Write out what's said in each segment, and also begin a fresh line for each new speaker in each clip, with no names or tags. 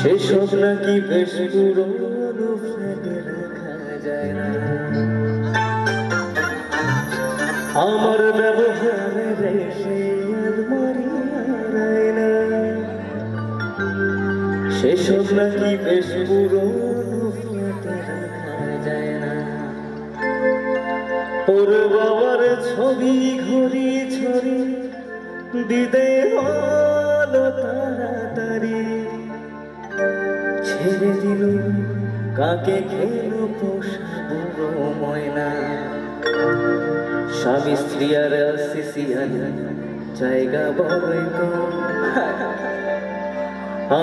সেসব নাকি বেশ পুরনো ফ্ল্যাটে রাখা যায় না। আমার ব্যবহারের সেই আলমারি হারায় না। সেসব নাকি বেশ পুরনো ফ্ল্যাটে রাখা যায় না। ওর বাবার ছবি ঘড়ি ছড়ি দিতে হলো তাড়াতাড়ি। ছেড়ে দিল কাকে খেলো পোষা বুড়ো ময়না। স্বামী স্ত্রী আর সিসিয়ান জায়গা বড়ই কম।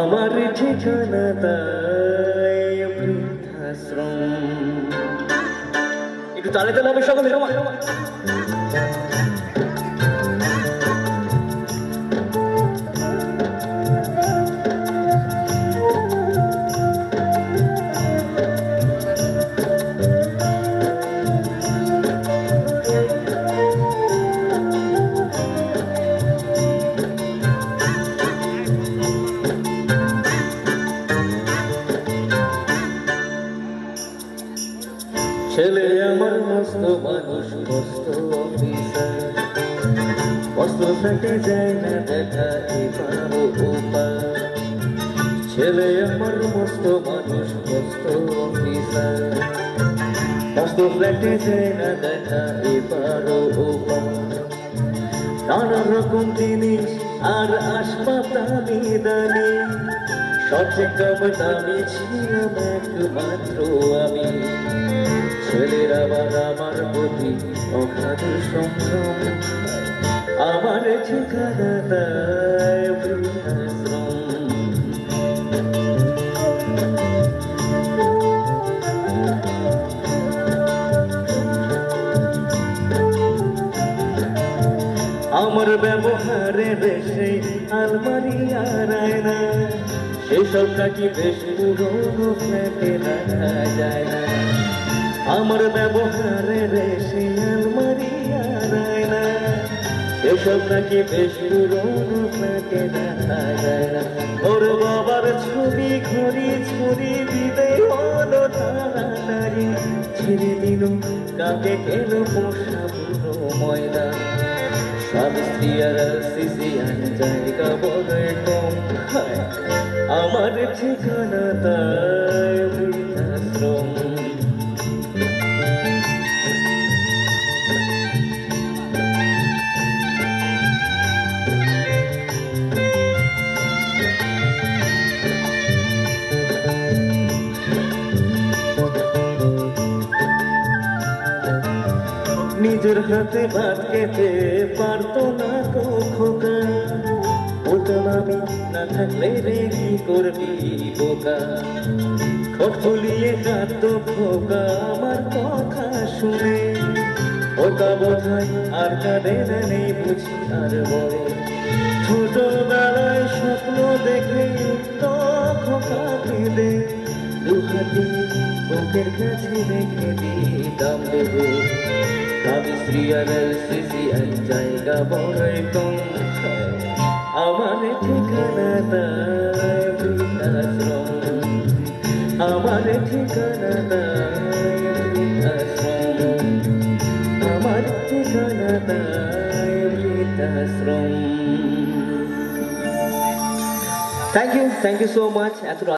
আমার ঠিকানা তাই বৃদ্ধাশ্রম। একটু তালে তালে হবে সকলে সময়। ছেলে আমার মস্ত মানুষ মস্ত অফিসার। মস্ত ফ্ল্যাটে যায় না দেখা এপার ওপার। ছেলে আমার মস্ত মানুষ মস্ত অফিসার। মস্ত ফ্ল্যাটে যায় না দেখা এপার ওপার। নানা রকম জিনিস আর আসবাব দামি দামি। সবচেয়ে কম দামি ছিলাম একমাত্র আমি। ছেলের আবার আমার প্রতি অগাধ সম্ভ্রম। আমার ঠিকানা তাই বৃদ্ধাশ্রম। আমার ব্যবহারের সেই আলমারি হারায় না। সেসব নাকি বেশ পুরনো ফ্ল্যাটে রাখা যায় না। আমার ব্যবহারের সেই আলমারি হারায় না। এসব নাকি বেশ পুরনো ফ্ল্যাটে রাখা যায় না। ওর বাবার ছবি ঘড়ি ছড়ি দিতে হলো তাড়াতাড়ি। ছেড়ে দিল কাকে খেলো পোষা বুড়ো ময়না। স্বামী স্ত্রী আর সিসিয়ান জায়গা বড়ই কম। আমার ঠিকানা তাই বৃদ্ধাশ্রম। নিজের হাতে ভাত খেতে পারতো না তো খোকা। বলতাম আমি না থাকলে রে কি করবি বোকা। ঠোঁট ফুলিয়ে কাঁদতো খোকা আমার কথা শুনে। খোকা বোধহয় আর কাঁদে না নেই বুঝি আর বলে। ছোটবেলায় স্বপ্ন দেখে তো খোকা কেঁদে। দুহাতি বুকের কাছে রেখে দিতাম দেবে। স্বামী স্ত্রী আর সিসিয়ান জায়গা বড়ই কম। আমার ঠিকানা তাই বৃদ্ধাশ্রম। আমার ঠিকানা তাই বৃদ্ধাশ্রম। আমার ঠিকানা তাই বৃদ্ধাশ্রম। Thank you so much.